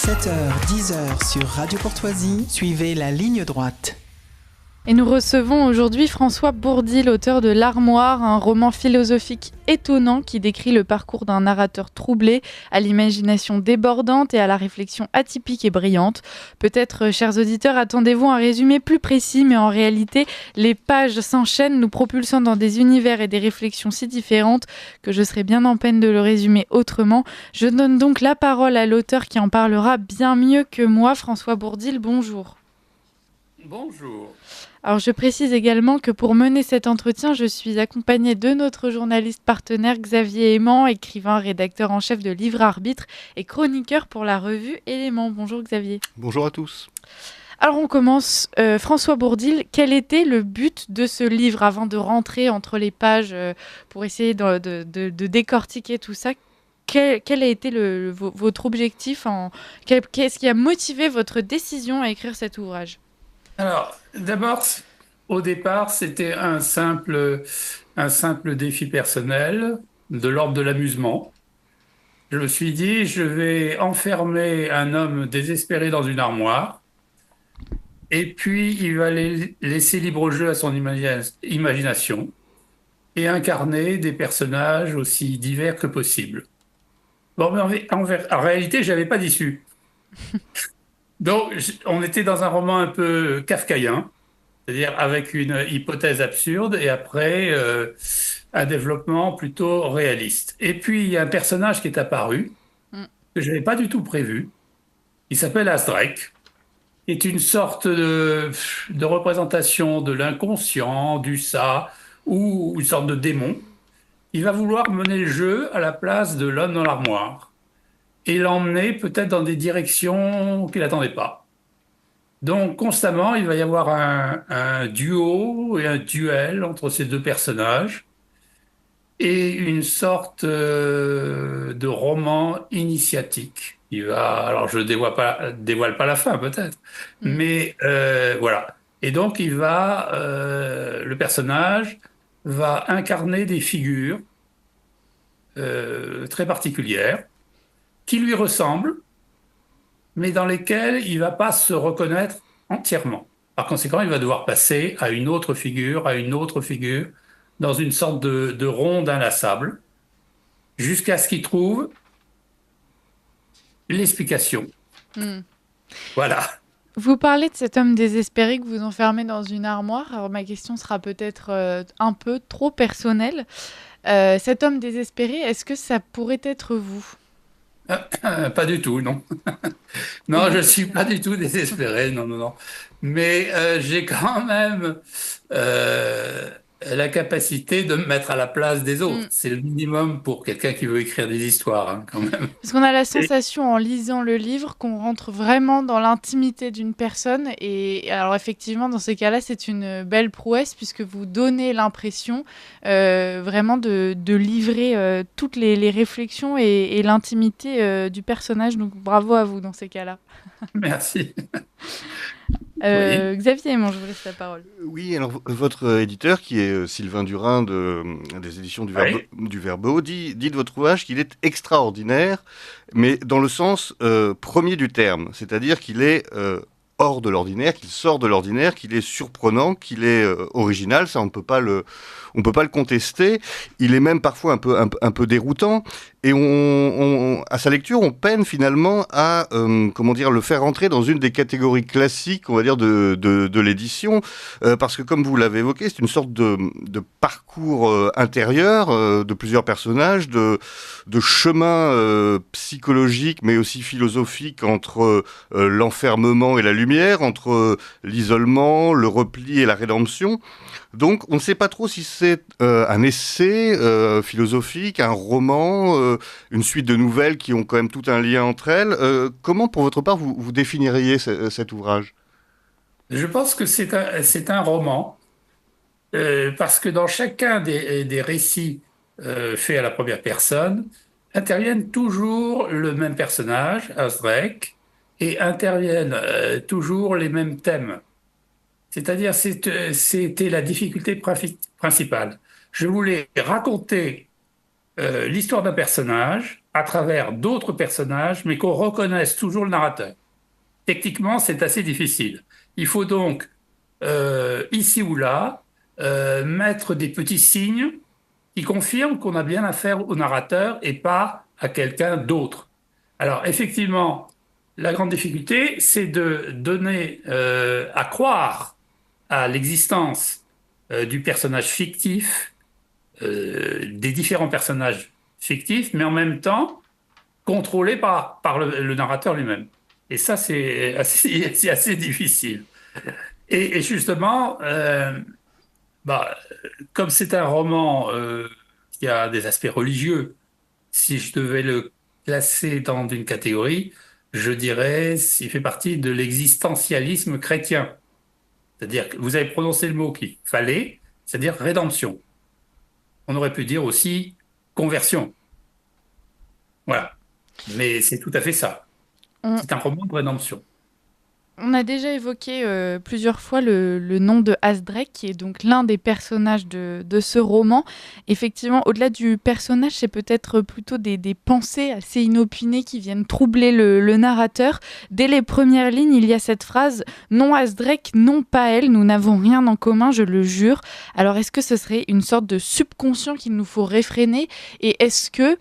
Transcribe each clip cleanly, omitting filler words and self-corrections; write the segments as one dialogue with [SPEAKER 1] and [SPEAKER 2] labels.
[SPEAKER 1] 7h-10h sur Radio Courtoisie, suivez la ligne droite.
[SPEAKER 2] Et nous recevons aujourd'hui François Bourdi, l'auteur de L'Armoire, un roman philosophique étonnant qui décrit le parcours d'un narrateur troublé, à l'imagination débordante et à la réflexion atypique et brillante. Peut-être, chers auditeurs, attendez-vous à un résumé plus précis, mais en réalité, les pages s'enchaînent, nous propulsant dans des univers et des réflexions si différentes que je serais bien en peine de le résumer autrement. Je donne donc la parole à l'auteur qui en parlera bien mieux que moi. François Bourdi, bonjour.
[SPEAKER 3] Bonjour.
[SPEAKER 2] Alors je précise également que pour mener cet entretien, je suis accompagnée de notre journaliste partenaire Xavier Aimant, écrivain, rédacteur en chef de Livre Arbitre et chroniqueur pour la revue Éléments. Bonjour Xavier.
[SPEAKER 4] Bonjour à tous.
[SPEAKER 2] Alors on commence. François Bourdil, quel était le but de ce livre avant de rentrer entre les pages pour essayer de décortiquer tout ça? Quel a été votre objectif Qu'est-ce qui a motivé votre décision à écrire cet ouvrage?
[SPEAKER 3] Alors, d'abord, au départ, c'était un simple défi personnel de l'ordre de l'amusement. Je me suis dit, je vais enfermer un homme désespéré dans une armoire, et puis il va laisser libre jeu à son imagination et incarner des personnages aussi divers que possible. Bon, mais en réalité, je n'avais pas d'issue. Donc, on était dans un roman un peu kafkaïen, c'est-à-dire avec une hypothèse absurde et après un développement plutôt réaliste. Et puis, il y a un personnage qui est apparu, que je n'avais pas du tout prévu. Il s'appelle Azrek, qui est une sorte de représentation de l'inconscient, du ça, ou une sorte de démon. Il va vouloir mener le jeu à la place de l'homme dans l'armoire et l'emmener peut-être dans des directions qu'il n'attendait pas. Donc constamment, il va y avoir un duo et un duel entre ces deux personnages et une sorte de roman initiatique. Alors je dévoile pas la fin peut-être, mais voilà. Et donc le personnage va incarner des figures très particulières qui lui ressemblent, mais dans lesquelles il ne va pas se reconnaître entièrement. Par conséquent, il va devoir passer à une autre figure, dans une sorte de ronde inlassable, jusqu'à ce qu'il trouve l'explication. Voilà.
[SPEAKER 2] Vous parlez de cet homme désespéré que vous enfermez dans une armoire. Alors ma question sera peut-être un peu trop personnelle. Cet homme désespéré, est-ce que ça pourrait être vous ?
[SPEAKER 3] Pas du tout, non. Non, je ne suis pas du tout désespéré, non. Mais j'ai quand même la capacité de me mettre à la place des autres. C'est le minimum pour quelqu'un qui veut écrire des histoires, hein, quand même.
[SPEAKER 2] Parce qu'on a la sensation en lisant le livre qu'on rentre vraiment dans l'intimité d'une personne. Et alors effectivement, dans ces cas-là, c'est une belle prouesse puisque vous donnez l'impression vraiment de livrer toutes les réflexions et l'intimité du personnage. Donc bravo à vous dans ces cas-là.
[SPEAKER 3] Merci.
[SPEAKER 2] Oui. Xavier Aimant, je vous laisse la parole.
[SPEAKER 4] Oui, alors votre éditeur, qui est Sylvain Durin des éditions du Verbeau, dit de votre ouvrage qu'il est extraordinaire, mais dans le sens premier du terme, c'est-à-dire qu'il est hors de l'ordinaire, qu'il sort de l'ordinaire, qu'il est surprenant, qu'il est original, ça on peut pas le contester. Il est même parfois un peu déroutant, et à sa lecture, on peine finalement à le faire entrer dans une des catégories classiques, on va dire de l'édition, parce que comme vous l'avez évoqué, c'est une sorte de parcours intérieur de plusieurs personnages, de chemin psychologique mais aussi philosophique entre l'enfermement et la lumière, entre l'isolement, le repli et la rédemption. Donc, on ne sait pas trop si c'est un essai philosophique, un roman, une suite de nouvelles qui ont quand même tout un lien entre elles. Comment, pour votre part, vous définiriez cet ouvrage ?
[SPEAKER 3] Je pense que c'est un roman, parce que dans chacun des récits faits à la première personne, interviennent toujours le même personnage, Azrek, et interviennent toujours les mêmes thèmes. C'est-à-dire, c'était la difficulté principale. Je voulais raconter l'histoire d'un personnage à travers d'autres personnages, mais qu'on reconnaisse toujours le narrateur. Techniquement, c'est assez difficile. Il faut donc, ici ou là, mettre des petits signes qui confirment qu'on a bien affaire au narrateur et pas à quelqu'un d'autre. Alors, effectivement, la grande difficulté, c'est de donner à croire à l'existence du personnage fictif, des différents personnages fictifs, mais en même temps contrôlés par le narrateur lui-même. Et ça, c'est assez difficile. Et justement, bah, comme c'est un roman qui a des aspects religieux, si je devais le classer dans une catégorie, je dirais s'il fait partie de l'existentialisme chrétien. C'est-à-dire que vous avez prononcé le mot qu'il fallait, c'est-à-dire rédemption. On aurait pu dire aussi conversion. Voilà. Mais c'est tout à fait ça.
[SPEAKER 2] On,
[SPEAKER 3] C'est un roman de rédemption.
[SPEAKER 2] on a déjà évoqué plusieurs fois le nom de Hasdrek, qui est donc l'un des personnages de ce roman. Effectivement, au-delà du personnage, c'est peut-être plutôt des pensées assez inopinées qui viennent troubler le narrateur. Dès les premières lignes, il y a cette phrase « Non Hasdrek, non pas elle, nous n'avons rien en commun, je le jure ». Alors, est-ce que ce serait une sorte de subconscient qu'il nous faut réfréner? Et est-ce que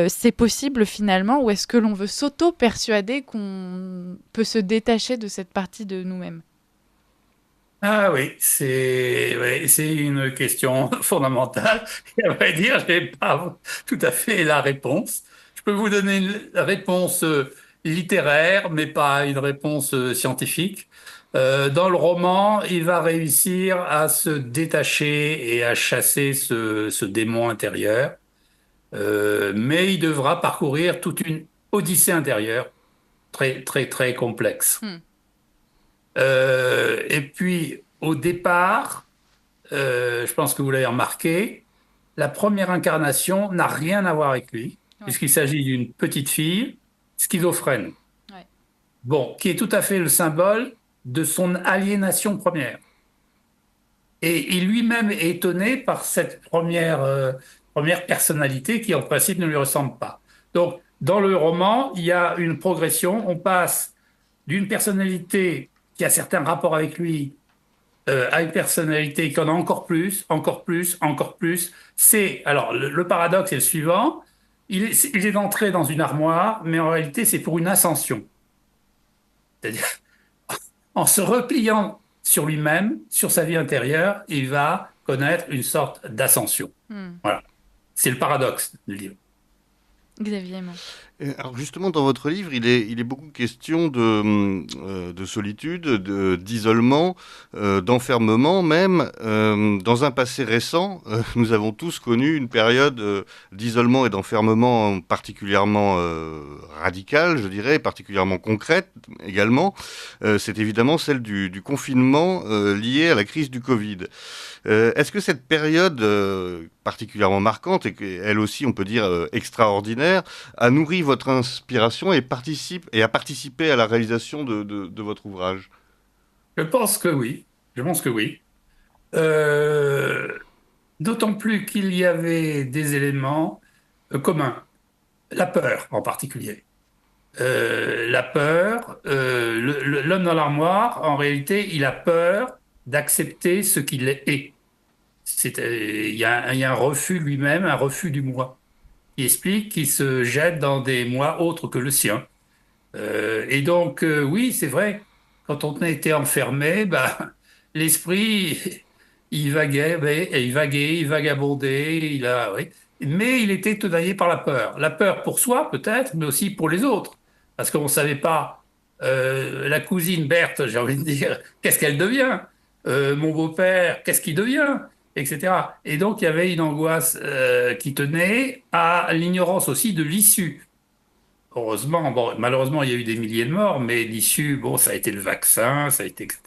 [SPEAKER 2] c'est possible finalement, ou est-ce que l'on veut s'auto-persuader qu'on peut se détacher de cette partie de nous-mêmes?
[SPEAKER 3] Ah oui, c'est une question fondamentale. Et à vrai dire, je n'ai pas tout à fait la réponse. Je peux vous donner une réponse littéraire, mais pas une réponse scientifique. Dans le roman, il va réussir à se détacher et à chasser ce démon intérieur. Mais il devra parcourir toute une odyssée intérieure très, très, très complexe. Et puis, au départ, je pense que vous l'avez remarqué, la première incarnation n'a rien à voir avec lui, puisqu'il s'agit d'une petite fille schizophrène.
[SPEAKER 2] Ouais.
[SPEAKER 3] Bon, qui est tout à fait le symbole de son aliénation première. Et il lui-même est étonné par cette première personnalité qui, en principe, ne lui ressemble pas. Donc, dans le roman, il y a une progression. On passe d'une personnalité qui a certains rapports avec lui à une personnalité qui en a encore plus, encore plus, encore plus. Alors, le paradoxe est le suivant. Il est entré dans une armoire, mais en réalité, c'est pour une ascension. C'est-à-dire, en se repliant sur lui-même, sur sa vie intérieure, il va connaître une sorte d'ascension. Voilà. C'est le paradoxe du livre.
[SPEAKER 2] Xavier Aimant.
[SPEAKER 4] Alors justement, dans votre livre, il est beaucoup question de solitude, d'isolement, d'enfermement même. Dans un passé récent, nous avons tous connu une période d'isolement et d'enfermement particulièrement radicale, je dirais, particulièrement concrète également. C'est évidemment celle du confinement lié à la crise du Covid. Est-ce que cette période particulièrement marquante, et elle aussi, on peut dire, extraordinaire, a nourri votre inspiration et a participé à la réalisation de votre ouvrage?
[SPEAKER 3] Je pense que oui. Je pense que oui. D'autant plus qu'il y avait des éléments communs. La peur, en particulier. La peur, l'homme dans l'armoire, en réalité, il a peur d'accepter ce qu'il est. Il y a un refus lui-même, un refus du moi, qui explique qu'il se jette dans des moi autres que le sien. Et donc, oui, c'est vrai, quand on était enfermé, bah, l'esprit, il vagabondait, oui. Mais il était tenaillé par la peur. La peur pour soi, peut-être, mais aussi pour les autres. Parce qu'on ne savait pas, la cousine Berthe, j'ai envie de dire, qu'est-ce qu'elle devient? Mon beau-père, qu'est-ce qu'il devient? Etc. Et donc, il y avait une angoisse qui tenait à l'ignorance aussi de l'issue. Heureusement, bon, malheureusement, il y a eu des milliers de morts, mais l'issue, bon, ça a été le vaccin, ça a été, etc.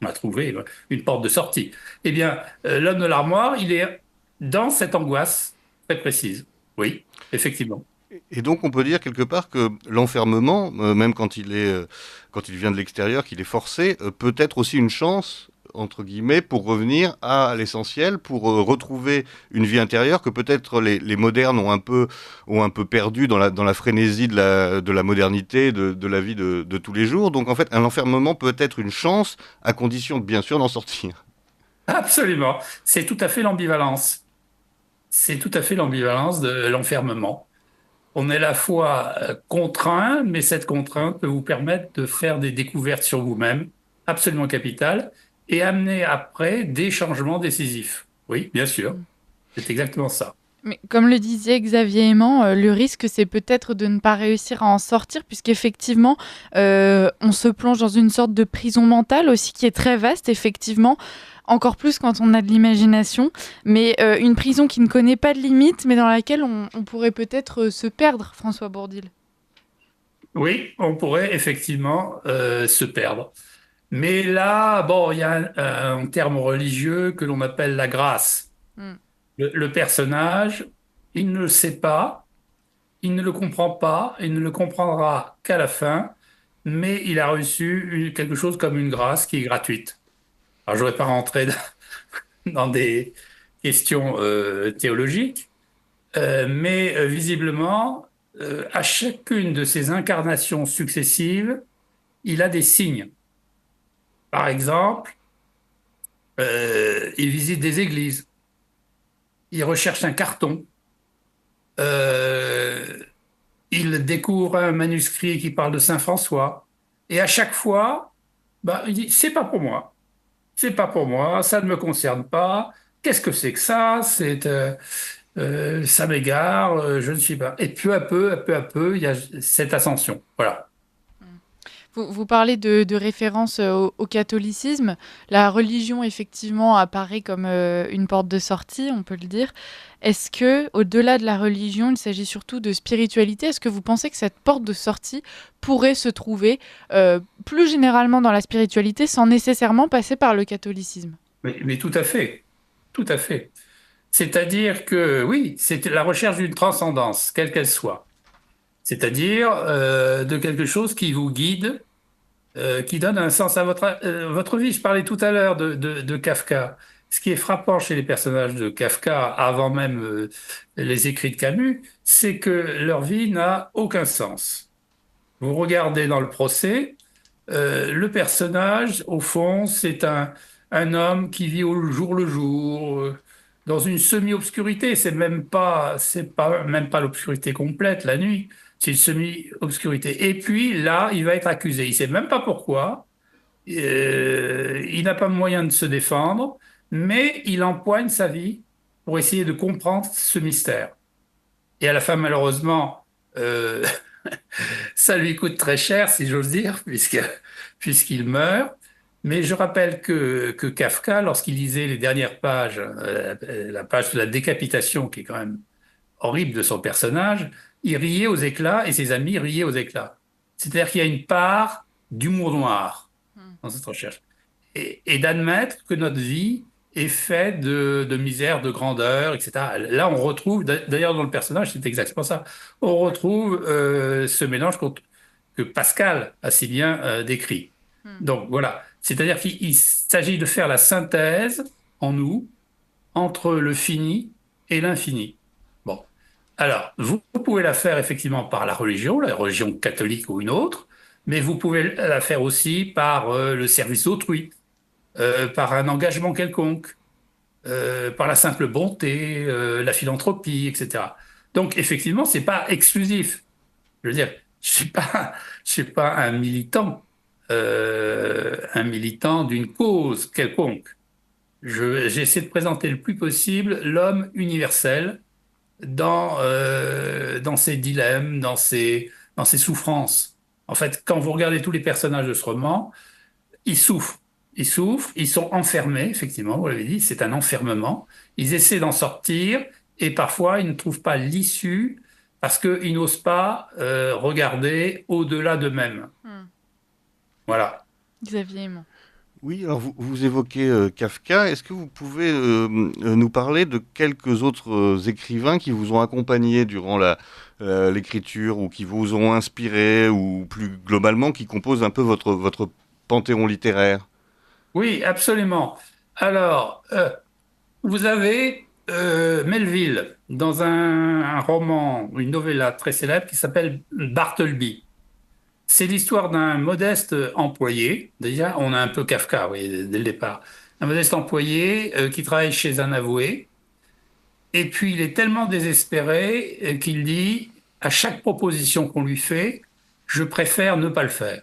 [SPEAKER 3] On a trouvé une porte de sortie. Eh bien, l'homme de l'armoire, il est dans cette angoisse très précise. Oui, effectivement.
[SPEAKER 4] Et donc, on peut dire quelque part que l'enfermement, même quand il vient de l'extérieur, qu'il est forcé, peut être aussi une chance, entre guillemets, pour revenir à l'essentiel, pour retrouver une vie intérieure que peut-être les modernes ont un peu perdu dans la frénésie de la modernité, de la vie de tous les jours. Donc en fait, un enfermement peut être une chance, à condition bien sûr d'en sortir.
[SPEAKER 3] Absolument. C'est tout à fait l'ambivalence. C'est tout à fait l'ambivalence de l'enfermement. On est à la fois contraint, mais cette contrainte peut vous permettre de faire des découvertes sur vous-même, absolument capitales, et amener après des changements décisifs. Oui, bien sûr. C'est exactement ça.
[SPEAKER 2] Mais comme le disait Xavier Aimant, le risque, c'est peut-être de ne pas réussir à en sortir, puisqu'effectivement, on se plonge dans une sorte de prison mentale aussi qui est très vaste, effectivement, encore plus quand on a de l'imagination, mais une prison qui ne connaît pas de limites, mais dans laquelle on pourrait peut-être se perdre, François Bourdil.
[SPEAKER 3] Oui, on pourrait effectivement se perdre. Mais là, bon, il y a un terme religieux que l'on appelle la grâce. Le personnage, il ne le sait pas, il ne le comprend pas, il ne le comprendra qu'à la fin, mais il a reçu quelque chose comme une grâce qui est gratuite. Alors, je ne vais pas rentrer dans des questions théologiques, mais visiblement, à chacune de ces incarnations successives, il a des signes. Par exemple, il visite des églises, il recherche un carton, il découvre un manuscrit qui parle de Saint François, et à chaque fois, il dit, c'est pas pour moi. C'est pas pour moi, ça ne me concerne pas. Qu'est-ce que c'est que ça? Ça m'égare, je ne suis pas. Et peu à peu, il y a cette ascension. Voilà.
[SPEAKER 2] Vous parlez de référence au catholicisme. La religion, effectivement, apparaît comme une porte de sortie, on peut le dire. Est-ce que, au-delà de la religion, il s'agit surtout de spiritualité? Est-ce que vous pensez que cette porte de sortie pourrait se trouver plus généralement dans la spiritualité sans nécessairement passer par le catholicisme?
[SPEAKER 3] Mais tout à fait. Tout à fait. C'est-à-dire que, oui, c'est la recherche d'une transcendance, quelle qu'elle soit. C'est-à-dire de quelque chose qui vous guide, qui donne un sens à votre vie. Je parlais tout à l'heure de Kafka. Ce qui est frappant chez les personnages de Kafka, avant même les écrits de Camus, c'est que leur vie n'a aucun sens. Vous regardez dans le procès, le personnage, au fond, c'est un homme qui vit au jour le jour, dans une semi-obscurité. Même pas l'obscurité complète, la nuit. C'est une semi-obscurité. Et puis là, il va être accusé. Il sait même pas pourquoi. Il n'a pas moyen de se défendre, mais il empoigne sa vie pour essayer de comprendre ce mystère. Et à la fin, malheureusement, ça lui coûte très cher, si j'ose dire, puisqu'il meurt. Mais je rappelle que Kafka, lorsqu'il lisait les dernières pages, la page de la décapitation, qui est quand même horrible de son personnage, il riait aux éclats et ses amis riaient aux éclats. C'est-à-dire qu'il y a une part d'humour noir dans cette recherche. Et d'admettre que notre vie est faite de misère, de grandeur, etc. Là, on retrouve, d'ailleurs dans le personnage, c'est exactement ça, on retrouve ce mélange que Pascal a si bien décrit. Donc voilà, c'est-à-dire qu'il s'agit de faire la synthèse en nous entre le fini et l'infini. Bon, alors vous pouvez la faire effectivement par la religion catholique ou une autre, mais vous pouvez la faire aussi par le service autrui, par un engagement quelconque, par la simple bonté, la philanthropie, etc. Donc effectivement, c'est pas exclusif. Je veux dire, je suis pas un militant d'une cause quelconque. J'essaie de présenter le plus possible l'homme universel dans ses dilemmes, dans ses souffrances. En fait, quand vous regardez tous les personnages de ce roman, ils souffrent. Ils souffrent, ils sont enfermés, effectivement, vous l'avez dit, c'est un enfermement. Ils essaient d'en sortir et parfois ils ne trouvent pas l'issue parce qu'ils n'osent pas regarder au-delà d'eux-mêmes. Voilà.
[SPEAKER 2] Xavier Aimant.
[SPEAKER 4] Oui, alors vous évoquez Kafka. Est-ce que vous pouvez nous parler de quelques autres écrivains qui vous ont accompagné durant l'écriture ou qui vous ont inspiré ou plus globalement qui composent un peu votre panthéon littéraire?
[SPEAKER 3] Oui, absolument. Alors, vous avez Melville dans un roman, une novella très célèbre qui s'appelle Bartleby. C'est l'histoire d'un modeste employé. Déjà, on a un peu Kafka, oui, dès le départ. Un modeste employé qui travaille chez un avoué. Et puis, il est tellement désespéré qu'il dit, à chaque proposition qu'on lui fait, je préfère ne pas le faire.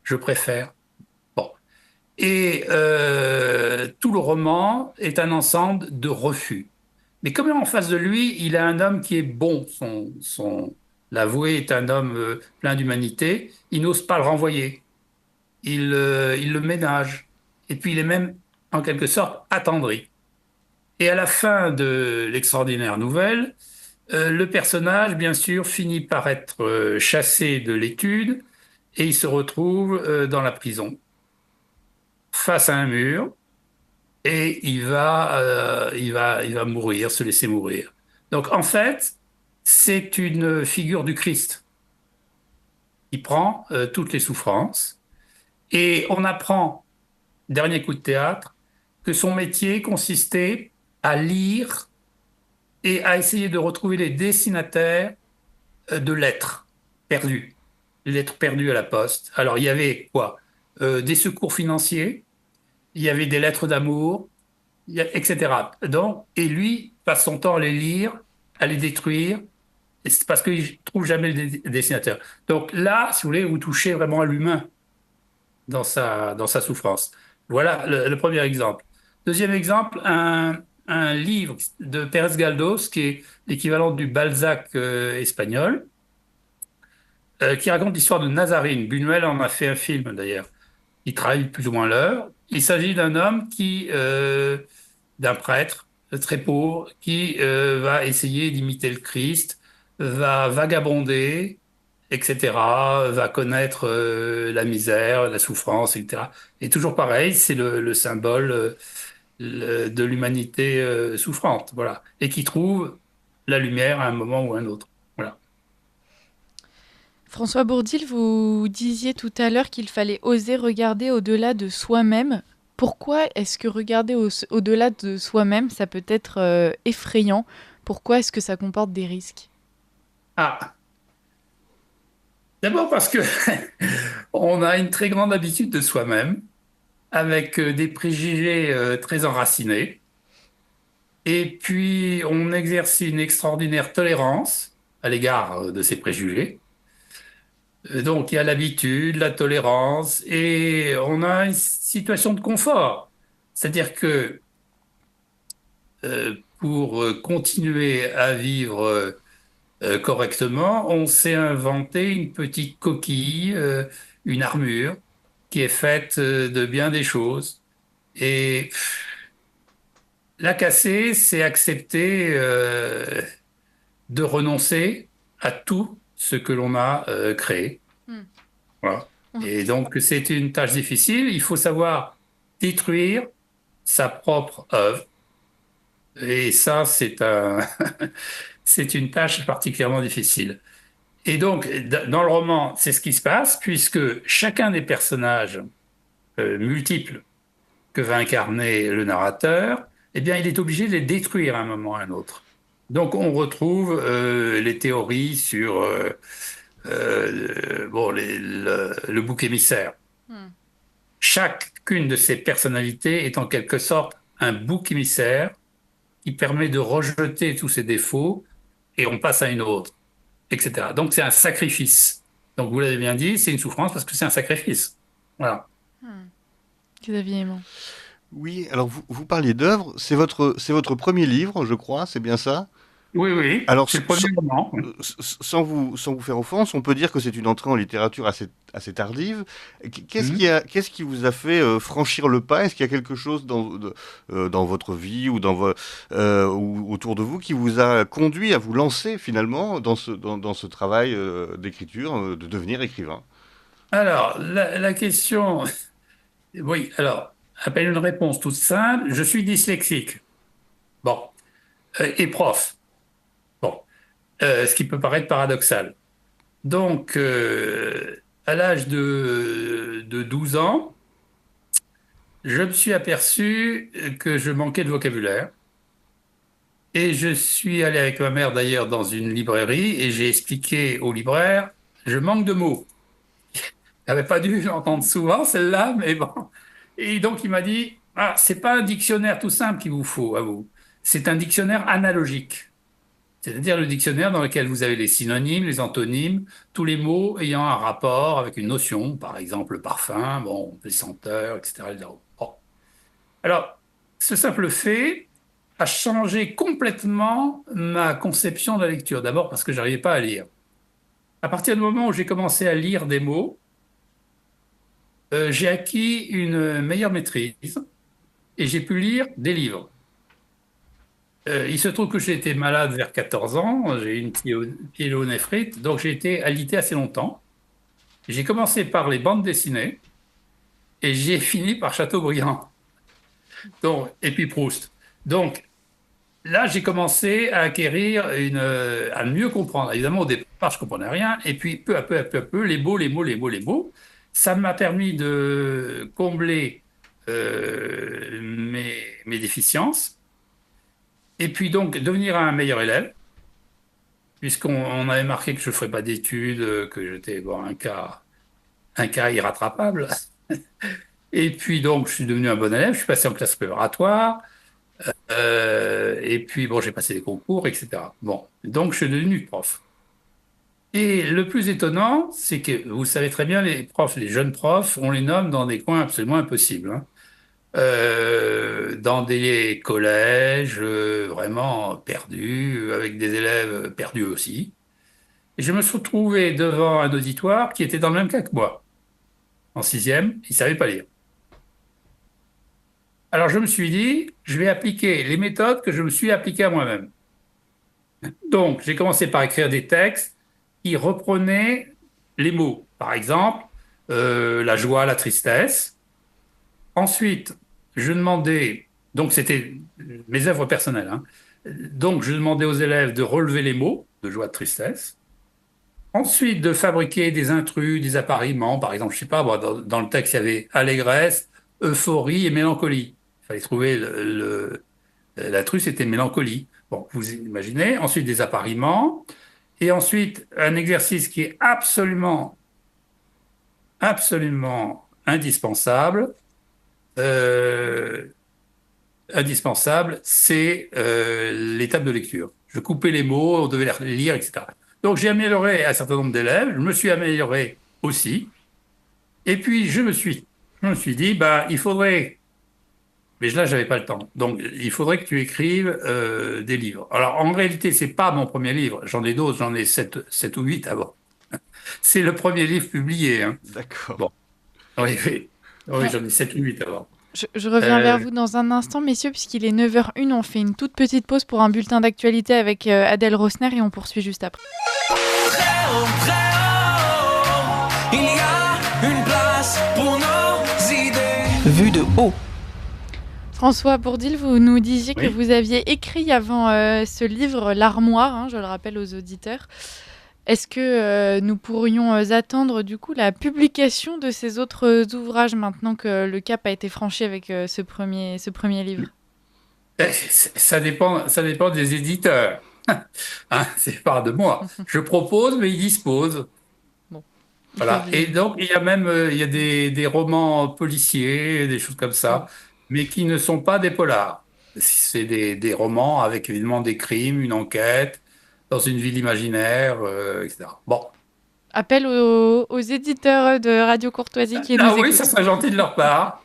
[SPEAKER 3] Je préfère. Bon. Et tout le roman est un ensemble de refus. Mais comme en face de lui, il a un homme qui est bon. L'avoué est un homme plein d'humanité. Il n'ose pas le renvoyer. Il le ménage. Et puis il est même, en quelque sorte, attendri. Et à la fin de l'extraordinaire nouvelle, le personnage, bien sûr, finit par être chassé de l'étude et il se retrouve dans la prison, face à un mur, et il va mourir, se laisser mourir. Donc en fait, c'est une figure du Christ. Il prend toutes les souffrances et on apprend, dernier coup de théâtre, que son métier consistait à lire et à essayer de retrouver les destinataires de lettres perdues, les lettres perdues à la poste. Alors il y avait quoi? Des secours financiers, il y avait des lettres d'amour, etc. Donc, et lui passe son temps à les lire, à les détruire, et c'est parce qu'il ne trouve jamais le dessinateur. Donc là, si vous voulez, vous touchez vraiment à l'humain dans sa souffrance. Voilà le premier exemple. Deuxième exemple, un livre de Pérez Galdós, qui est l'équivalent du Balzac espagnol, qui raconte l'histoire de Nazarine. Buñuel en a fait un film d'ailleurs. Il travaille plus ou moins l'heure. Il s'agit d'un homme d'un prêtre très pauvre, qui va essayer d'imiter le Christ, va vagabonder, etc., va connaître la misère, la souffrance, etc. Et toujours pareil, c'est le symbole de l'humanité souffrante, voilà, et qui trouve la lumière à un moment ou à un autre. Voilà.
[SPEAKER 2] François Bourdil, vous disiez tout à l'heure qu'il fallait oser regarder au-delà de soi-même. Pourquoi est-ce que regarder au-delà de soi-même, ça peut être effrayant? Pourquoi est-ce que ça comporte des risques?
[SPEAKER 3] Ah, d'abord parce que on a une très grande habitude de soi-même, avec des préjugés très enracinés. Et puis, on exerce une extraordinaire tolérance à l'égard de ces préjugés. Donc, il y a l'habitude, la tolérance, et on a une situation de confort. C'est-à-dire que pour continuer à vivre correctement, on s'est inventé une petite coquille, une armure, qui est faite de bien des choses. Et la casser, c'est accepter de renoncer à tout ce que l'on a créé.
[SPEAKER 2] Hmm.
[SPEAKER 3] Voilà. Et donc, c'est une tâche difficile. Il faut savoir détruire sa propre œuvre. Et ça, c'est une tâche particulièrement difficile. Et donc, dans le roman, c'est ce qui se passe, puisque chacun des personnages multiples que va incarner le narrateur, eh bien, il est obligé de les détruire à un moment ou à un autre. Donc, on retrouve les théories sur bon, le bouc émissaire.
[SPEAKER 2] Hmm.
[SPEAKER 3] Chacune de ces personnalités est en quelque sorte un bouc émissaire qui permet de rejeter tous ses défauts et on passe à une autre, etc. Donc, c'est un sacrifice. Donc, vous l'avez bien dit, c'est une souffrance parce que c'est un sacrifice. Voilà.
[SPEAKER 2] Hmm. Xavier Aimant.
[SPEAKER 4] Oui, alors vous parliez d'œuvre, c'est votre premier livre, je crois, c'est bien ça?
[SPEAKER 3] Oui, oui,
[SPEAKER 4] Alors,
[SPEAKER 3] c'est le premier roman.
[SPEAKER 4] sans vous faire offense, on peut dire que c'est une entrée en littérature assez tardive. Qu'est-ce
[SPEAKER 3] Mhm.
[SPEAKER 4] qui vous a fait franchir le pas? Est-ce qu'il y a quelque chose dans votre vie ou autour de vous qui vous a conduit à vous lancer finalement dans ce travail d'écriture, de devenir écrivain?
[SPEAKER 3] Alors, la question, oui, alors, appelle une réponse toute simple. Je suis dyslexique. Bon, et prof. Bon, ce qui peut paraître paradoxal. Donc, à l'âge de 12 ans, je me suis aperçu que je manquais de vocabulaire. Et je suis allé avec ma mère d'ailleurs dans une librairie et j'ai expliqué au libraire, je manque de mots. J'avais pas dû l'entendre souvent celle-là, mais bon. Et donc il m'a dit, ah, c'est pas un dictionnaire tout simple qu'il vous faut, à vous. C'est un dictionnaire analogique. C'est-à-dire le dictionnaire dans lequel vous avez les synonymes, les antonymes, tous les mots ayant un rapport avec une notion, par exemple le parfum, bon, les senteurs, etc. Bon. Alors, ce simple fait a changé complètement ma conception de la lecture. D'abord parce que j'arrivais pas à lire. À partir du moment où j'ai commencé à lire des mots, j'ai acquis une meilleure maîtrise et j'ai pu lire des livres. Il se trouve que j'ai été malade vers 14 ans, j'ai eu une pyélonéphrite, donc j'ai été alité assez longtemps. J'ai commencé par les bandes dessinées et j'ai fini par Chateaubriand. Donc, et puis Proust. Donc, là, j'ai commencé à acquérir à mieux comprendre. Évidemment, au départ, je comprenais rien. Et puis, peu à peu, les mots, les mots, ça m'a permis de combler mes déficiences. Et puis, donc, devenir un meilleur élève, puisqu'on avait marqué que je ne ferais pas d'études, que j'étais bon, un cas irrattrapable. Et puis, donc, je suis devenu un bon élève. Je suis passé en classe préparatoire. Et puis, bon, j'ai passé des concours, etc. Bon, donc je suis devenu prof. Et le plus étonnant, c'est que vous savez très bien, les profs, les jeunes profs, on les nomme dans des coins absolument impossibles, hein. Dans des collèges vraiment perdus, avec des élèves perdus aussi. Et je me suis retrouvé devant un auditoire qui était dans le même cas que moi. En sixième, il ne savait pas lire. Alors je me suis dit, je vais appliquer les méthodes que je me suis appliquées à moi-même. Donc, j'ai commencé par écrire des textes qui reprenaient les mots. Par exemple, la joie, la tristesse. Ensuite, je demandais, donc c'était mes œuvres personnelles, hein. Donc, je demandais aux élèves de relever les mots de joie, de tristesse. Ensuite, de fabriquer des intrus, des appariements. Par exemple, je sais pas, dans le texte, il y avait allégresse, euphorie et mélancolie. Il fallait trouver l'intrus, c'était mélancolie. Bon, vous imaginez. Ensuite, des appariements. Et ensuite, un exercice qui est absolument indispensable. euh, Indispensable, c'est l'étape de lecture. Je coupais les mots, on devait les lire, etc. Donc, j'ai amélioré un certain nombre d'élèves. Je me suis amélioré aussi. Et puis, je me suis dit, bah, il faudrait. Mais là, j'avais pas le temps. Donc, il faudrait que tu écrives des livres. Alors, en réalité, c'est pas mon premier livre. J'en ai d'autres. J'en ai sept ou huit avant. C'est le premier livre publié, hein.
[SPEAKER 4] D'accord.
[SPEAKER 3] Bon. Oui, oui. Oui, j'en ai sept ou huit avant.
[SPEAKER 2] Je reviens vers vous dans un instant, messieurs, puisqu'il est 9h01. On fait une toute petite pause pour un bulletin d'actualité avec Adèle Rosner et on poursuit juste après.
[SPEAKER 5] Très haut, il y a une place pour nos idées.
[SPEAKER 1] Vue de haut.
[SPEAKER 2] François Bourdil, vous nous disiez que
[SPEAKER 3] Oui.
[SPEAKER 2] vous aviez écrit avant ce livre L'Armoire, hein, je le rappelle aux auditeurs. Est-ce que nous pourrions attendre du coup la publication de ces autres ouvrages maintenant que le cap a été franchi avec ce premier livre?
[SPEAKER 3] Ça dépend des éditeurs. Hein, c'est pas de moi. Je propose, mais ils disposent.
[SPEAKER 2] Bon.
[SPEAKER 3] Voilà. Et donc, il y a même il y a des romans policiers, des choses comme ça, mais qui ne sont pas des polars. C'est des romans avec évidemment des crimes, une enquête, dans une ville imaginaire, etc. Bon.
[SPEAKER 2] Appel aux éditeurs de Radio Courtoisie qui nous
[SPEAKER 3] Ah oui,
[SPEAKER 2] écoutent.
[SPEAKER 3] ça serait gentil de leur part.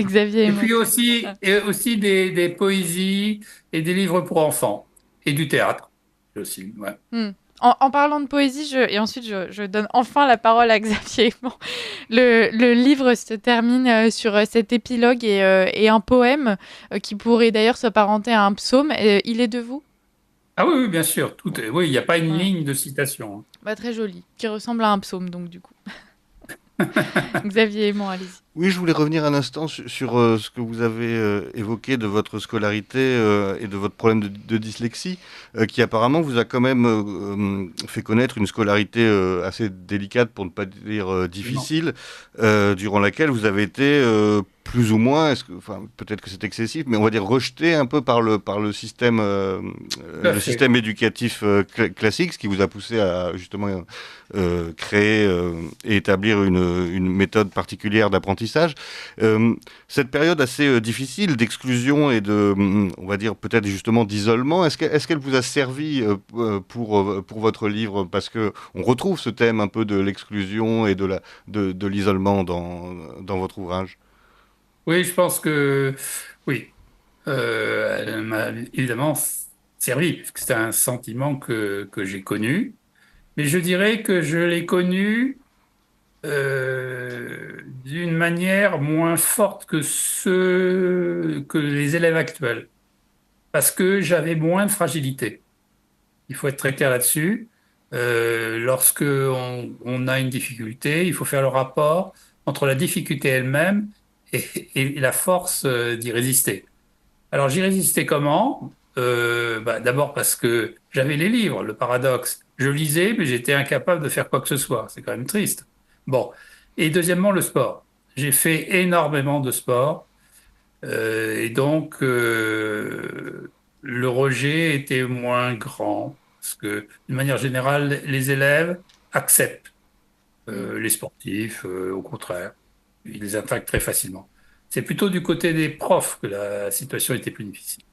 [SPEAKER 2] Xavier
[SPEAKER 3] Et
[SPEAKER 2] moi.
[SPEAKER 3] puis aussi des poésies et des livres pour enfants. Et du théâtre aussi, ouais.
[SPEAKER 2] En parlant de poésie, et ensuite je donne enfin la parole à Xavier. Bon, le livre se termine sur cet épilogue et un poème qui pourrait d'ailleurs s'apparenter à un psaume. Il est de vous?
[SPEAKER 3] Ah oui, oui, bien sûr. Oui, il n'y a pas une
[SPEAKER 2] Voilà.
[SPEAKER 3] ligne de citation, hein.
[SPEAKER 2] Bah, très joli, qui ressemble à un psaume donc du coup. Xavier Aimant, allez-y.
[SPEAKER 4] Oui, je voulais revenir un instant sur ce que vous avez évoqué de votre scolarité et de votre problème de dyslexie, qui apparemment vous a quand même fait connaître une scolarité assez délicate, pour ne pas dire difficile, durant laquelle vous avez été plus ou moins, enfin, peut-être que c'est excessif, mais on va dire rejeté un peu par le système, système éducatif classique, ce qui vous a poussé à justement créer et établir une méthode particulière d'apprentissage. Cette période assez difficile d'exclusion et on va dire peut-être justement d'isolement, est-ce qu'elle vous a servi pour votre livre, parce que on retrouve ce thème un peu de l'exclusion et de l'isolement dans votre ouvrage?
[SPEAKER 3] Oui, je pense que oui. Elle m'a évidemment servi, puisque c'est un sentiment que j'ai connu. Mais je dirais que je l'ai connu d'une manière moins forte que les élèves actuels, parce que j'avais moins de fragilité. Il faut être très clair là-dessus. Lorsque on a une difficulté, il faut faire le rapport entre la difficulté elle-même et, et la force d'y résister. Alors j'y résistais comment? D'abord parce que j'avais les livres, le paradoxe. Je lisais, mais j'étais incapable de faire quoi que ce soit. C'est quand même triste. Bon. Et deuxièmement, le sport. J'ai fait énormément de sport. Et donc, le rejet était moins grand. Parce que, d'une manière générale, les élèves acceptent les sportifs, au contraire. Ils les attaquent très facilement. C'est plutôt du côté des profs que la situation était plus difficile.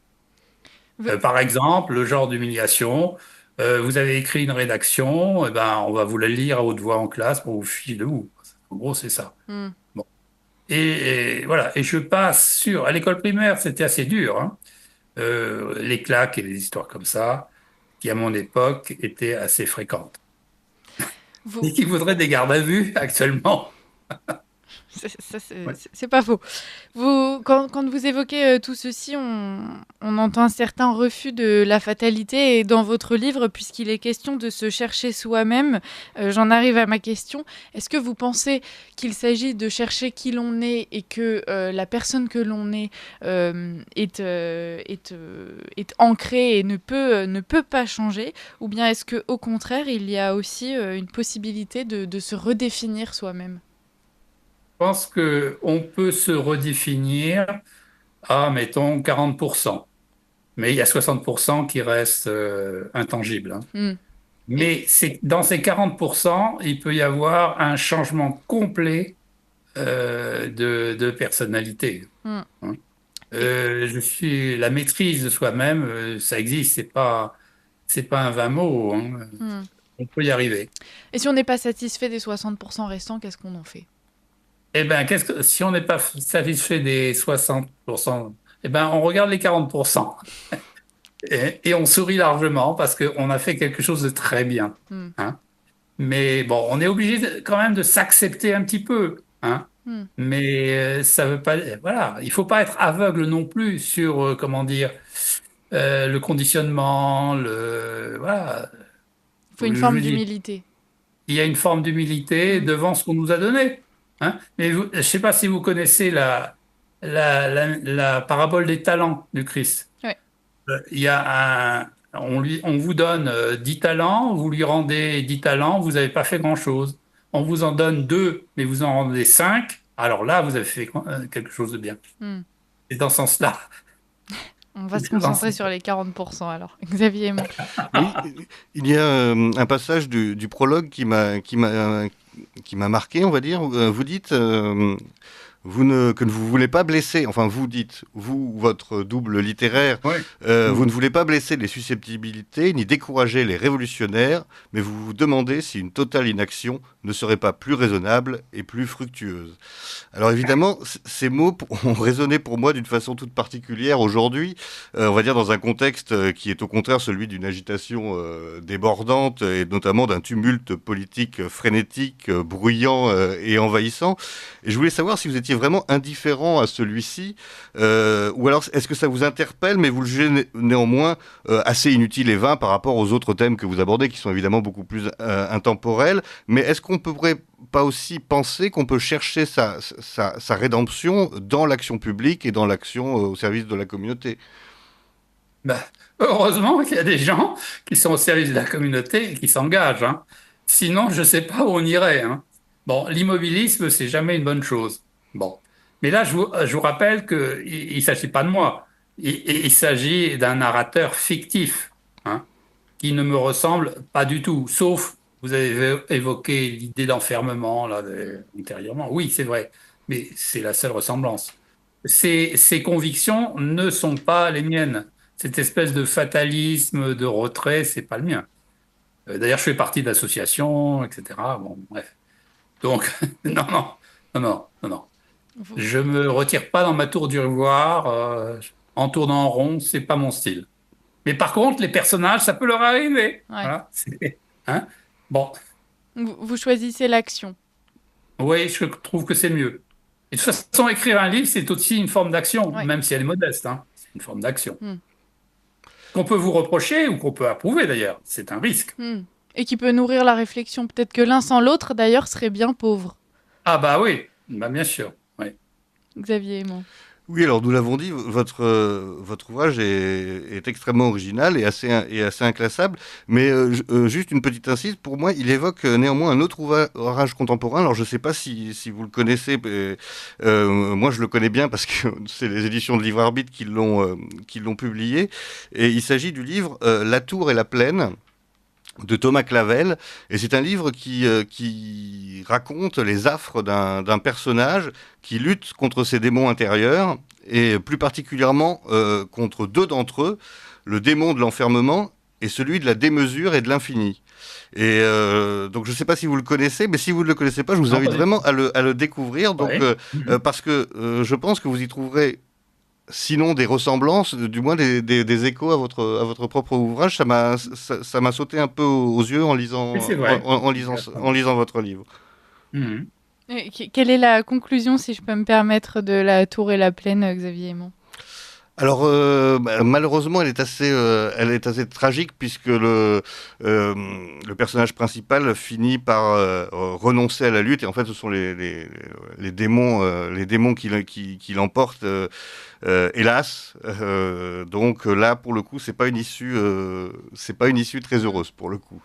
[SPEAKER 3] Par exemple, le genre d'humiliation, vous avez écrit une rédaction, eh ben, on va vous la lire à haute voix en classe pour vous filer de vous. En gros, c'est ça.
[SPEAKER 2] Mm.
[SPEAKER 3] Bon. Et voilà. Et je passe à l'école primaire, c'était assez dur, hein. Les claques et les histoires comme ça, qui à mon époque étaient assez fréquentes. Et qui voudraient des gardes à vue actuellement.
[SPEAKER 2] C'est pas faux. Quand vous évoquez tout ceci, on entend un certain refus de la fatalité, et dans votre livre, puisqu'il est question de se chercher soi-même, j'en arrive à ma question. Est-ce que vous pensez qu'il s'agit de chercher qui l'on est et que la personne que l'on est est ancrée et ne peut pas changer, ou bien est-ce qu'au contraire, il y a aussi une possibilité de se redéfinir soi-même?
[SPEAKER 3] Je pense qu'on peut se redéfinir à, mettons, 40%. Mais il y a 60% qui restent intangibles, hein.
[SPEAKER 2] Mm.
[SPEAKER 3] Mais dans ces 40%, il peut y avoir un changement complet de personnalité.
[SPEAKER 2] Mm.
[SPEAKER 3] Hein. La maîtrise de soi-même, ça existe, c'est pas un vain mot, hein.
[SPEAKER 2] Mm.
[SPEAKER 3] On peut y arriver.
[SPEAKER 2] Et si on n'est pas satisfait des 60% restants, qu'est-ce qu'on en fait?
[SPEAKER 3] Eh ben, si on n'est pas satisfait des 60%, eh ben, on regarde les 40%. Et on sourit largement parce qu'on a fait quelque chose de très bien.
[SPEAKER 2] Mm.
[SPEAKER 3] Hein. Mais bon, on est obligé quand même de s'accepter un petit peu. Hein.
[SPEAKER 2] Mm.
[SPEAKER 3] Mais ça veut pas. Voilà, il faut pas être aveugle non plus sur, comment dire, le conditionnement, voilà.
[SPEAKER 2] Il faut une forme d'humilité.
[SPEAKER 3] Il y a une forme d'humilité devant ce qu'on nous a donné. Hein. Mais je ne sais pas si vous connaissez la parabole des talents du Christ.
[SPEAKER 2] Ouais.
[SPEAKER 3] Il y a on vous donne 10 talents, vous lui rendez 10 talents, vous n'avez pas fait grand-chose. On vous en donne 2, mais vous en rendez 5, alors là, vous avez fait quelque chose de bien.
[SPEAKER 2] Mm.
[SPEAKER 3] Et dans ce sens-là.
[SPEAKER 2] On va se concentrer sur les 40% alors, Xavier et moi.
[SPEAKER 4] Oui, il y a un passage du prologue qui m'a marqué, on va dire. Vous dites que ne vous voulez pas blesser, enfin vous dites, votre double littéraire,
[SPEAKER 3] Ouais.
[SPEAKER 4] vous ne voulez pas blesser les susceptibilités ni décourager les révolutionnaires, mais vous vous demandez si une totale inaction ne serait pas plus raisonnable et plus fructueuse. Alors évidemment, ces mots ont résonné pour moi d'une façon toute particulière aujourd'hui, on va dire dans un contexte qui est au contraire celui d'une agitation débordante et notamment d'un tumulte politique frénétique, bruyant et envahissant. Et je voulais savoir si vous étiez vraiment indifférent à celui-ci, ou alors est-ce que ça vous interpelle, mais vous le jugez néanmoins assez inutile et vain par rapport aux autres thèmes que vous abordez, qui sont évidemment beaucoup plus intemporels. Mais est-ce qu'on ne pourrait pas aussi penser qu'on peut chercher sa rédemption dans l'action publique et dans l'action au service de la communauté?
[SPEAKER 3] Heureusement qu'il y a des gens qui sont au service de la communauté et qui s'engagent. Hein. Sinon, je ne sais pas où on irait. Hein. Bon, l'immobilisme, c'est jamais une bonne chose. Bon, Mais là, je vous rappelle qu'il ne s'agit pas de moi. Il s'agit d'un narrateur fictif, hein, qui ne me ressemble pas du tout, sauf, vous avez évoqué l'idée d'enfermement là, antérieurement. Oui, c'est vrai, mais c'est la seule ressemblance. Ces convictions ne sont pas les miennes. Cette espèce de fatalisme, de retrait, c'est pas le mien. D'ailleurs, je fais partie d'associations, etc. Bon, bref. Donc, non, non, non, non, non, non.
[SPEAKER 2] Vous-
[SPEAKER 3] Je me retire pas dans ma tour d'ivoire en tournant en rond, c'est pas mon style. Mais par contre, les personnages, ça peut leur arriver.
[SPEAKER 2] Ouais.
[SPEAKER 3] Voilà. Hein. Bon,
[SPEAKER 2] vous choisissez l'action.
[SPEAKER 3] oui, je trouve que c'est mieux. Et de toute façon, écrire un livre, c'est aussi une forme d'action,
[SPEAKER 2] Ouais.
[SPEAKER 3] même si elle est modeste. Hein. C'est une forme d'action.
[SPEAKER 2] Hmm.
[SPEAKER 3] Qu'on peut vous reprocher ou qu'on peut approuver d'ailleurs. C'est un risque.
[SPEAKER 2] Hmm. Et qui peut nourrir la réflexion. Peut-être que l'un sans l'autre, d'ailleurs, serait bien pauvre.
[SPEAKER 3] Ah bah oui, bah bien sûr. Oui.
[SPEAKER 2] Xavier Aimant.
[SPEAKER 4] Oui, alors nous l'avons dit, votre ouvrage est extrêmement original et assez inclassable, mais juste une petite incise, pour moi, il évoque néanmoins un autre ouvrage contemporain. Alors je ne sais pas si vous le connaissez, moi je le connais bien parce que c'est les éditions de Livre Arbitre qui l'ont publié, et il s'agit du livre La Tour et la Plaine de Thomas Clavel, et c'est un livre qui raconte les affres d'un personnage qui lutte contre ses démons intérieurs, et plus particulièrement contre deux d'entre eux, le démon de l'enfermement et celui de la démesure et de l'infini. Et donc je ne sais pas si vous le connaissez, mais si vous ne le connaissez pas, je vous
[SPEAKER 3] Non,
[SPEAKER 4] invite
[SPEAKER 3] pas du
[SPEAKER 4] vraiment à le découvrir, donc,
[SPEAKER 3] Ouais. Mhm.
[SPEAKER 4] parce que je pense que vous y trouverez sinon des ressemblances, du moins des échos à votre propre ouvrage. Ça m'a sauté un peu aux yeux
[SPEAKER 3] Oui, c'est vrai.
[SPEAKER 4] en lisant votre livre.
[SPEAKER 3] Mhm.
[SPEAKER 2] Et quelle est la conclusion, si je peux me permettre, de La Tour et la Plaine, Xavier Aimant?
[SPEAKER 4] Alors malheureusement, elle est assez tragique puisque le personnage principal finit par renoncer à la lutte, et en fait, ce sont les démons qui l'emportent. Hélas, donc là pour le coup c'est pas une issue très heureuse pour le coup.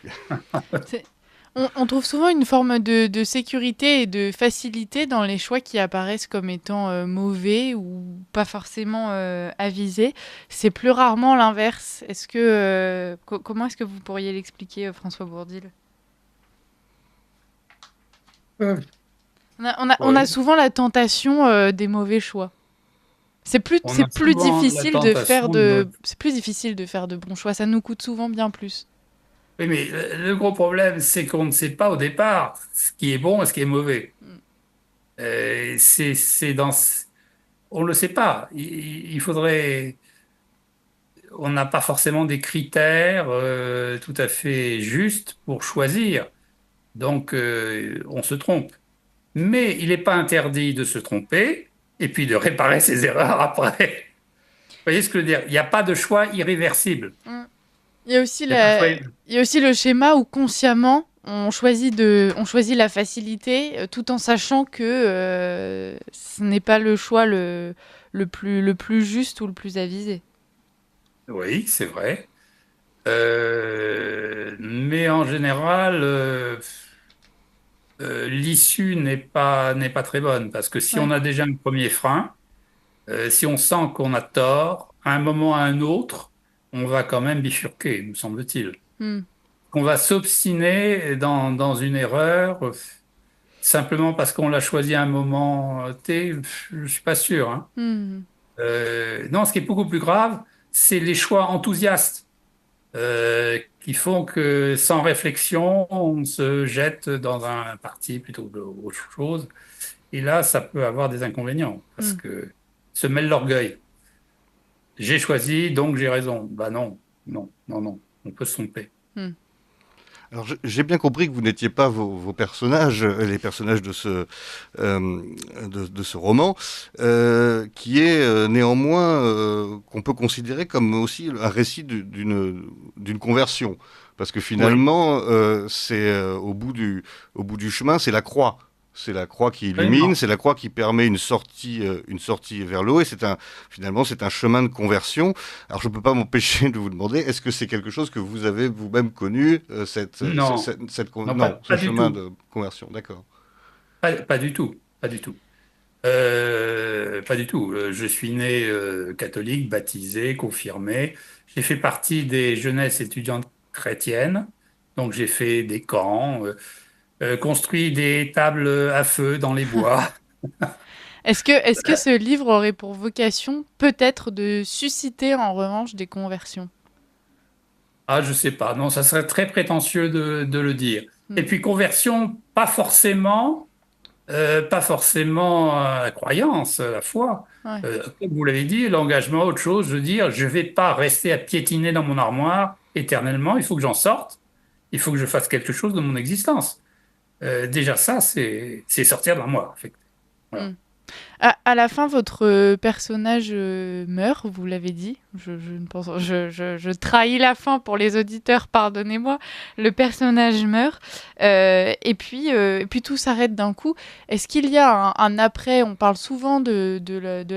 [SPEAKER 2] On trouve souvent une forme de sécurité et de facilité dans les choix qui apparaissent comme étant mauvais ou pas forcément avisés. C'est plus rarement l'inverse. Comment est-ce que vous pourriez l'expliquer, François Bourdil?
[SPEAKER 3] Euh,
[SPEAKER 2] On a
[SPEAKER 3] oui.
[SPEAKER 2] souvent la tentation des mauvais choix.
[SPEAKER 3] On
[SPEAKER 2] C'est
[SPEAKER 3] a
[SPEAKER 2] plus
[SPEAKER 3] souvent la
[SPEAKER 2] difficile
[SPEAKER 3] tentation de...
[SPEAKER 2] c'est plus difficile de faire de bons choix. Ça nous coûte souvent bien plus.
[SPEAKER 3] Oui, mais le gros problème, c'est qu'on ne sait pas au départ ce qui est bon et ce qui est mauvais. C'est dans... On ne le sait pas. Il faudrait... On n'a pas forcément des critères tout à fait justes pour choisir. Donc, on se trompe. Mais il n'est pas interdit de se tromper et puis de réparer ses erreurs après. Vous voyez ce que je veux dire? Il n'y a pas de choix irréversible.
[SPEAKER 2] Il y a aussi
[SPEAKER 3] Il y a un choix-
[SPEAKER 2] il y a aussi le schéma où consciemment on choisit la facilité tout en sachant que ce n'est pas le choix le plus juste ou le plus avisé.
[SPEAKER 3] Oui, c'est vrai. Mais en général, l'issue n'est pas très bonne parce que si
[SPEAKER 2] Ouais.
[SPEAKER 3] on a déjà un premier frein, si on sent qu'on a tort, à un moment ou à un autre, on va quand même bifurquer, me semble-t-il.
[SPEAKER 2] Hmm.
[SPEAKER 3] On va s'obstiner dans une erreur simplement parce qu'on l'a choisi à un moment T, je suis pas sûr. Hein.
[SPEAKER 2] Hmm.
[SPEAKER 3] Non, ce qui est beaucoup plus grave, c'est les choix enthousiastes qui font que sans réflexion, on se jette dans un parti plutôt que autre chose. Et là, ça peut avoir des inconvénients parce
[SPEAKER 2] Hmm.
[SPEAKER 3] que se mêle l'orgueil. J'ai choisi, donc j'ai raison. Bah non, non, non, non. On peut se tromper.
[SPEAKER 2] Hmm.
[SPEAKER 4] Alors j'ai bien compris que vous n'étiez pas vos personnages, les personnages de ce roman, qui est néanmoins qu'on peut considérer comme aussi un récit d'une conversion, parce que
[SPEAKER 3] Oui,
[SPEAKER 4] finalement c'est au bout du chemin, c'est la croix. C'est la croix qui illumine,
[SPEAKER 3] vraiment.
[SPEAKER 4] c'est la croix qui permet une sortie vers le haut, et finalement c'est un chemin de conversion. Alors je ne peux pas m'empêcher de vous demander, est-ce que c'est quelque chose que vous avez vous-même connu,
[SPEAKER 3] Non, non,
[SPEAKER 4] non, ce
[SPEAKER 3] pas du
[SPEAKER 4] chemin
[SPEAKER 3] tout.
[SPEAKER 4] de conversion, d'accord.
[SPEAKER 3] Pas du tout. Pas du tout. Pas du tout. Je suis né catholique, baptisé, confirmé. J'ai fait partie des jeunesses étudiantes chrétiennes. Donc j'ai fait des camps, construit des tables à feu dans les bois.
[SPEAKER 2] Est-ce que ce livre aurait pour vocation peut-être de susciter en revanche des conversions?
[SPEAKER 3] Ah, je sais pas. Non, ça serait très prétentieux de le dire. Et
[SPEAKER 2] Hmm.
[SPEAKER 3] puis conversion, pas forcément la croyance, la foi.
[SPEAKER 2] Ouais.
[SPEAKER 3] Comme vous l'avez dit, l'engagement, autre chose, de dire, je vais pas rester à piétiner dans mon armoire éternellement. Il faut que j'en sorte. Il faut que je fasse quelque chose de mon existence. Déjà ça, c'est sortir de l'armoire. En fait. Voilà.
[SPEAKER 2] Hmm. À la fin, votre personnage meurt, vous l'avez dit. Je ne pense, je trahis la fin pour les auditeurs, pardonnez-moi. Le personnage meurt, et puis tout s'arrête d'un coup. Est-ce qu'il y a un après? On parle souvent de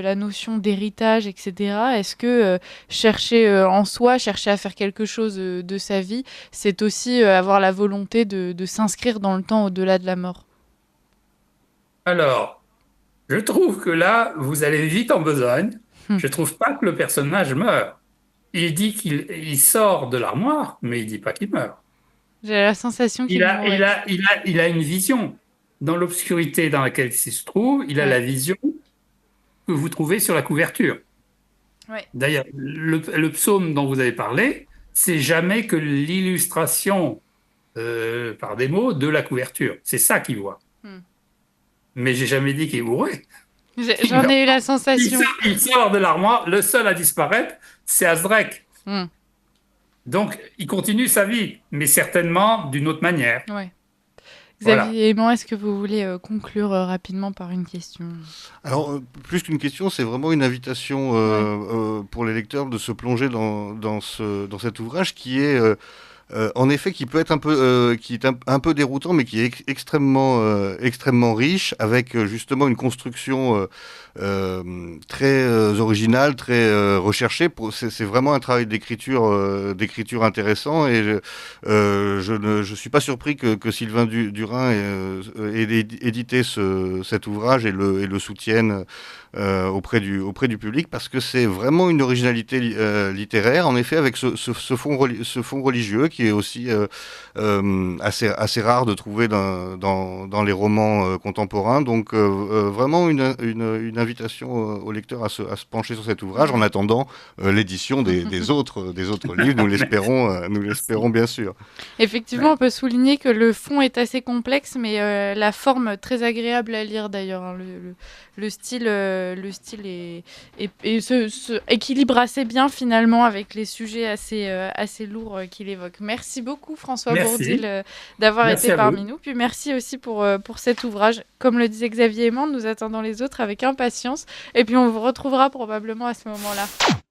[SPEAKER 2] la notion d'héritage, etc. Est-ce que chercher en soi, chercher à faire quelque chose de sa vie, c'est aussi avoir la volonté de s'inscrire dans le temps au-delà de la mort?
[SPEAKER 3] Alors, je trouve que là, vous allez vite en besogne.
[SPEAKER 2] Hmm.
[SPEAKER 3] Je trouve pas que le personnage meurt. Il dit qu'il sort de l'armoire, mais il dit pas qu'il meurt.
[SPEAKER 2] J'ai la sensation qu'il mourrait.
[SPEAKER 3] Il a une vision. Dans l'obscurité dans laquelle il se trouve, il a
[SPEAKER 2] Ouais.
[SPEAKER 3] la vision que vous trouvez sur la couverture.
[SPEAKER 2] Ouais.
[SPEAKER 3] D'ailleurs, le psaume dont vous avez parlé, c'est jamais que l'illustration par des mots de la couverture. C'est ça qu'il voit.
[SPEAKER 2] Hmm.
[SPEAKER 3] Mais j'ai jamais dit qu'il mourrait. Il
[SPEAKER 2] J'en
[SPEAKER 3] meurt.
[SPEAKER 2] ai eu la sensation.
[SPEAKER 3] Il sort de l'armoire. Le seul à disparaître, c'est Azrek.
[SPEAKER 2] Hmm.
[SPEAKER 3] Donc, il continue sa vie, mais certainement d'une autre manière.
[SPEAKER 2] Ouais.
[SPEAKER 3] Voilà.
[SPEAKER 2] Xavier Aimant, est-ce que vous voulez conclure rapidement par une question?
[SPEAKER 4] Alors, plus qu'une question, c'est vraiment une invitation pour les lecteurs de se plonger dans cet ouvrage qui est, en effet, qui peut être qui est un peu déroutant, mais qui est extrêmement riche, avec justement une construction très originale, très recherchée. C'est vraiment un travail d'écriture intéressant, et je suis pas surpris que Sylvain Durin ait édité cet ouvrage et le soutienne auprès du public, parce que c'est vraiment une originalité littéraire, en effet, avec ce fond religieux qui est aussi assez rare de trouver dans les romans contemporains. Donc vraiment une invitation au lecteur à se pencher sur cet ouvrage, en attendant l'édition des autres livres. Nous l'espérons bien sûr.
[SPEAKER 2] Effectivement, on peut souligner que le fond est assez complexe, mais la forme très agréable à lire d'ailleurs. Hein. Le style équilibre assez bien finalement avec les sujets assez lourds qu'il évoque. Merci beaucoup François Bourdil d'avoir
[SPEAKER 3] Merci
[SPEAKER 2] été
[SPEAKER 3] à
[SPEAKER 2] parmi
[SPEAKER 3] vous.
[SPEAKER 2] nous. Puis merci aussi pour cet ouvrage. Comme le disait Xavier Aimant, nous attendons les autres avec impatience. Et puis on vous retrouvera probablement à ce moment-là.